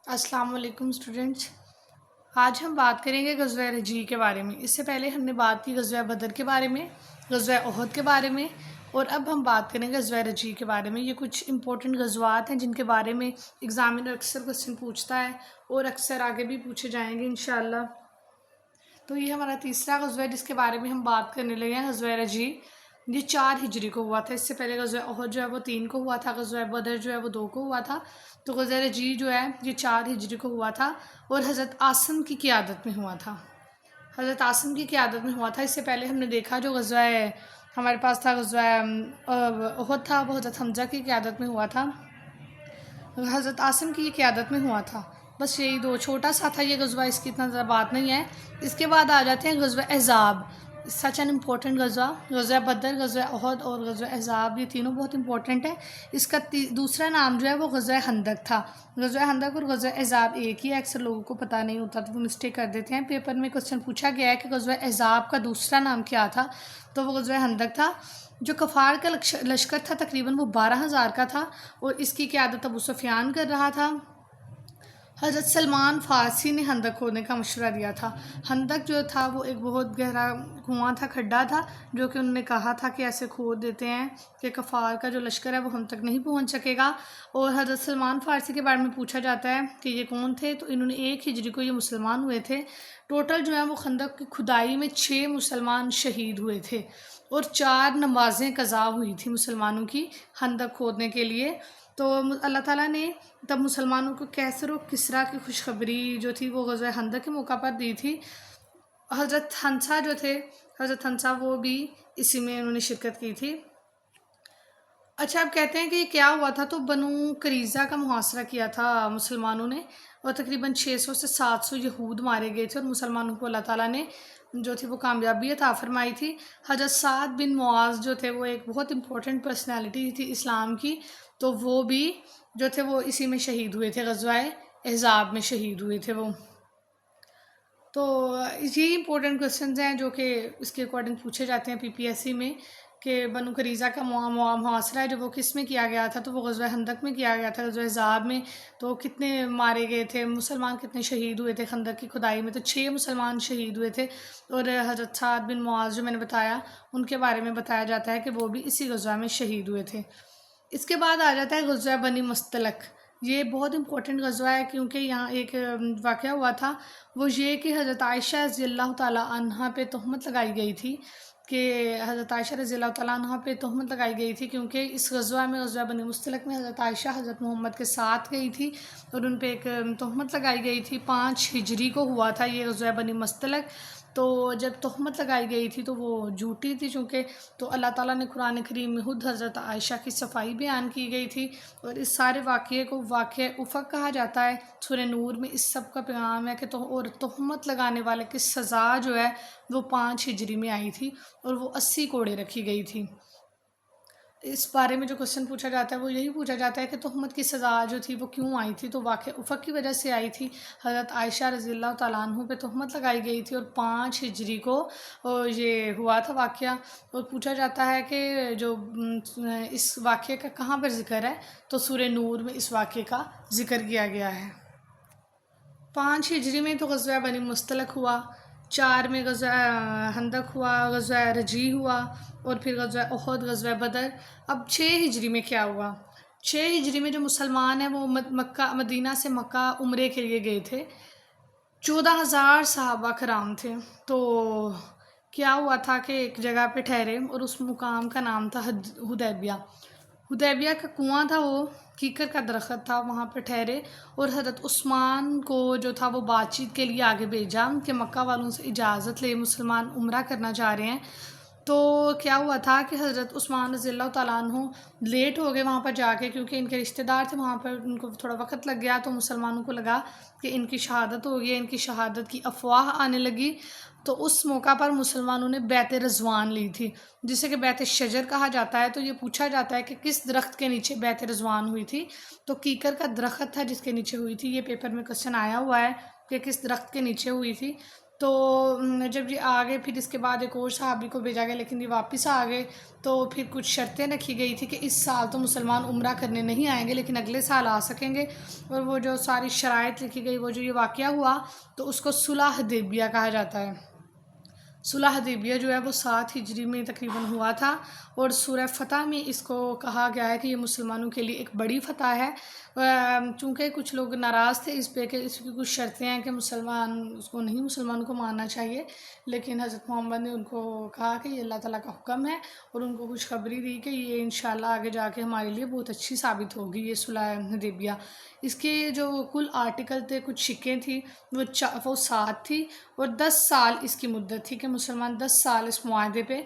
السلام علیکم اسٹوڈنٹس۔ آج ہم بات کریں گے غزوہ رجیع کے بارے میں۔ اس سے پہلے ہم نے بات کی غزوہ بدر کے بارے میں، غزوہ احد کے بارے میں، اور اب ہم بات کریں گے غزوہ رجیع کے بارے میں۔ یہ کچھ امپورٹنٹ غزوات ہیں جن کے بارے میں ایگزامینر اکثر کوسچن پوچھتا ہے اور اکثر آگے بھی پوچھے جائیں گے انشاءاللہ۔ تو یہ ہمارا تیسرا غزوہ ہے جس کے بارے میں ہم بات کرنے لگے ہیں، غزوہ رجیع۔ یہ 4 ہجری کو ہوا تھا۔ اس سے پہلے غزوہ احد جو ہے وہ 3 کو ہوا تھا، غزوہ بدر جو ہے وہ 2 کو ہوا تھا۔ تو غزوہ رجیع جو ہے یہ 4 ہجری کو ہوا تھا اور حضرت عاصم کی قیادت میں ہوا تھا۔ حضرت عاصم کی قیادت میں ہوا تھا۔ اس سے پہلے ہم نے دیکھا جو غزوہ ہمارے پاس تھا غزوہ احد تھا، وہ حضرت حمزہ کی قیادت میں ہوا تھا، حضرت عاصم کی قیادت میں ہوا تھا۔ بس یہی دو، چھوٹا سا تھا یہ غزوہ، اس کی اتنا زیادہ بات نہیں ہے۔ اس کے بعد آ جاتے ہیں غزوہ احزاب، سچ این امپورٹنٹ غزوہ۔ غزوہ بدر، غزوہ احد اور غزوہ احزاب یہ تینوں بہت امپورٹنٹ ہیں۔ اس کا دوسرا نام جو ہے وہ غزوہ خندق تھا۔ غزوہ خندق اور غزوہ احزاب ایک ہی ہے، اکثر لوگوں کو پتہ نہیں ہوتا تو وہ مسٹیک کر دیتے ہیں۔ پیپر میں کوسچن پوچھا گیا ہے کہ غزوہ احزاب کا دوسرا نام کیا تھا، تو وہ غزوہ خندق تھا۔ جو کفار کا لشکر تھا تقریباً وہ 12,000 کا تھا اور اس کی قیادت ابو سفیان کر رہا تھا۔ حضرت سلمان فارسی نے خندق کھودنے کا مشورہ دیا تھا۔ خندق جو تھا وہ ایک بہت گہرا کنواں تھا، کھڈا تھا، جو کہ انہوں نے کہا تھا کہ ایسے کھود دیتے ہیں کہ کفار کا جو لشکر ہے وہ ہم تک نہیں پہنچ سکے گا۔ اور حضرت سلمان فارسی کے بارے میں پوچھا جاتا ہے کہ یہ کون تھے، تو انہوں نے 1 ہجری کو یہ مسلمان ہوئے تھے۔ ٹوٹل جو ہے وہ خندق کی کھدائی میں 6 مسلمان شہید ہوئے تھے اور 4 نمازیں قضا ہوئی تھی مسلمانوں کی خندق کھودنے کے لیے۔ تو اللہ تعالیٰ نے تب مسلمانوں کو کیسر و کسریٰ کی خوشخبری جو تھی وہ غزوہ خندق کے موقع پر دی تھی۔ حضرت حنظلہ جو تھے، حضرت حنظلہ وہ بھی اسی میں انہوں نے شرکت کی تھی۔ اچھا، اب کہتے ہیں کہ یہ کیا ہوا تھا، تو بنو قریظہ کا محاصرہ کیا تھا مسلمانوں نے اور تقریباً 600 سے 700 یہود مارے گئے تھے اور مسلمانوں کو اللہ تعالیٰ نے جو تھی وہ کامیابی عطا فرمائی تھی۔ حضرت سعد بن معاذ جو تھے وہ ایک بہت امپورٹنٹ پرسنالٹی تھی اسلام کی، تو وہ بھی جو تھے وہ اسی میں شہید ہوئے تھے، غزوہ احزاب میں شہید ہوئے تھے وہ۔ تو یہ امپورٹنٹ کوسچنز ہیں جو کہ اس کے اکارڈنگ پوچھے جاتے ہیں PPSC میں، کہ بنو قریظہ کا محاصرہ ہے جو وہ کس میں کیا گیا تھا، تو وہ غزوہ خندق میں کیا گیا تھا، غزوہ احزاب میں۔ تو کتنے مارے گئے تھے مسلمان، کتنے شہید ہوئے تھے خندق کی کھدائی میں، تو 6 مسلمان شہید ہوئے تھے۔ اور حضرت سعد بن معاذ جو میں نے بتایا ان کے بارے میں بتایا جاتا ہے کہ وہ بھی اسی غزوہ میں شہید ہوئے تھے۔ اس کے بعد آ جاتا ہے غزوہ بنی مستلق۔ یہ بہت امپورٹنٹ غزوہ ہے کیونکہ یہاں ایک واقعہ ہوا تھا، وہ یہ کہ حضرت عائشہ رضی اللہ تعالیٰ عنہ پہ تہمت لگائی گئی تھی، کہ حضرت عائشہ رضی اللہ تعالیٰ عنہ پہ تہمت لگائی گئی تھی کیونکہ اس غزوہ میں، غزوہ بنی مستلق میں حضرت عائشہ حضرت محمد کے ساتھ گئی تھی اور ان پہ ایک تہمت لگائی گئی تھی۔ 5 ہجری کو ہوا تھا یہ غزوہ بنی مستلق۔ تو جب تہمت لگائی گئی تھی تو وہ جھوٹی تھی چونکہ، تو اللہ تعالیٰ نے قرآن کریم میں خود حضرت عائشہ کی صفائی بیان کی گئی تھی اور اس سارے واقعے کو واقعہ افق کہا جاتا ہے۔ سورہ نور میں اس سب کا پیغام ہے کہ اور تہمت لگانے والے کی سزا جو ہے وہ 5 ہجری میں آئی تھی اور وہ 80 کوڑے رکھی گئی تھی۔ اس بارے میں جو کوسچن پوچھا جاتا ہے وہ یہی پوچھا جاتا ہے کہ تہمت کی سزا جو تھی وہ کیوں آئی تھی، تو واقعہ افق کی وجہ سے آئی تھی۔ حضرت عائشہ رضی اللہ تعالیٰ عنہ پہ تہمت لگائی گئی تھی اور 5 ہجری کو یہ ہوا تھا واقعہ۔ اور پوچھا جاتا ہے کہ جو اس واقعے کا کہاں پر ذکر ہے، تو سورہ نور میں اس واقعے کا ذکر کیا گیا ہے۔ 5 ہجری میں تو غزوہ بنی مستلق ہوا، 4 میں غزوہ خندق ہوا، غزوہ رجیع ہوا اور پھر غزوہ احد، غزوہ بدر۔ اب 6 ہجری میں کیا ہوا؟ 6 ہجری میں جو مسلمان ہیں وہ مدینہ سے مکہ عمرے کے لیے گئے تھے۔ 14,000 صحابہ کرام تھے۔ تو کیا ہوا تھا کہ ایک جگہ پہ ٹھہرے اور اس مقام کا نام تھا حدیبیہ۔ حدیبیہ کا کنواں تھا، وہ کیکر کا درخت تھا، وہاں پہ ٹھہرے اور حضرت عثمان کو جو تھا وہ بات چیت کے لیے آگے بھیجا کہ مکہ والوں سے اجازت لے، مسلمان عمرہ کرنا چاہ رہے ہیں۔ تو کیا ہوا تھا کہ حضرت عثمان رضی اللہ تعالیٰ عنہ لیٹ ہو گئے وہاں پر جا کے، کیونکہ ان کے رشتہ دار تھے وہاں پر، ان کو تھوڑا وقت لگ گیا، تو مسلمانوں کو لگا کہ ان کی شہادت ہو گئی، ان کی شہادت کی افواہ آنے لگی۔ تو اس موقع پر مسلمانوں نے بیعت رضوان لی تھی، جسے کہ بیعت شجر کہا جاتا ہے۔ تو یہ پوچھا جاتا ہے کہ کس درخت کے نیچے بیعت رضوان ہوئی تھی، تو کیکر کا درخت تھا جس کے نیچے ہوئی تھی۔ یہ پیپر میں کوسچن آیا ہوا ہے کہ کس درخت کے نیچے ہوئی تھی، تو جب یہ آ گئے پھر اس کے بعد ایک اور صحابی کو بھیجا گیا، لیکن یہ واپس آ گئے تو پھر کچھ شرطیں رکھی گئی تھی کہ اس سال تو مسلمان عمرہ کرنے نہیں آئیں گے لیکن اگلے سال آ سکیں گے، اور وہ جو ساری شرائط لکھی گئی، وہ جو یہ واقعہ ہوا تو اس کو صلح حدیبیہ کہا جاتا ہے۔ صلح حدیبیہ جو ہے وہ 7 ہجری میں تقریباً ہوا تھا، اور سورہ فتح میں اس کو کہا گیا ہے کہ یہ مسلمانوں کے لیے ایک بڑی فتح ہے، چونکہ کچھ لوگ ناراض تھے اس پہ کہ اس کی کچھ شرطیں ہیں کہ مسلمانوں کو ماننا چاہیے، لیکن حضرت محمد نے ان کو کہا کہ یہ اللہ تعالیٰ کا حکم ہے، اور ان کو خوشخبری دی کہ یہ انشاءاللہ آگے جا کے ہمارے لیے بہت اچھی ثابت ہوگی یہ صلح حدیبیہ۔ اس کے جو کل آرٹیکل تھے، کچھ شکیں تھی، وہ 7 تھی، اور 10 سال اس کی مدت تھی کہ مسلمان 10 سال اس معاہدے پہ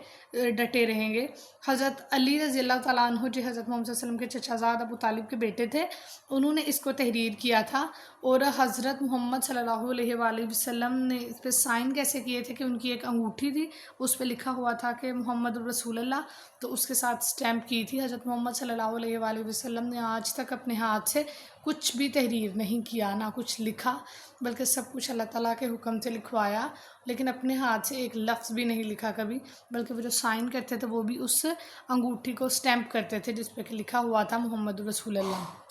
ڈٹے رہیں گے۔ حضرت علی رضی اللہ تعالیٰ عنہ جو حضرت محمد صلی اللہ علیہ وسلم کے چچا زاد ابو طالب کے بیٹے تھے، انہوں نے اس کو تحریر کیا تھا، اور حضرت محمد صلی اللہ علیہ وآلہ وسلم نے اس پہ سائن کیسے کیے تھے کہ ان کی ایک انگوٹھی تھی، اس پہ لکھا ہوا تھا کہ محمد رسول اللہ، تو اس کے ساتھ سٹیمپ کی تھی۔ حضرت محمد صلی اللہ علیہ وآلہ وسلم نے آج تک اپنے ہاتھ سے کچھ بھی تحریر نہیں کیا، نہ کچھ لکھا، بلکہ سب کچھ اللہ تعالیٰ کے حکم سے لکھوایا، لیکن اپنے ہاتھ سے ایک لفظ بھی نہیں لکھا کبھی، بلکہ وہ جو سائن کرتے تھے وہ بھی اس انگوٹھی کو سٹیمپ کرتے تھے جس پہ کہ لکھا ہوا تھا محمد رسول اللہ۔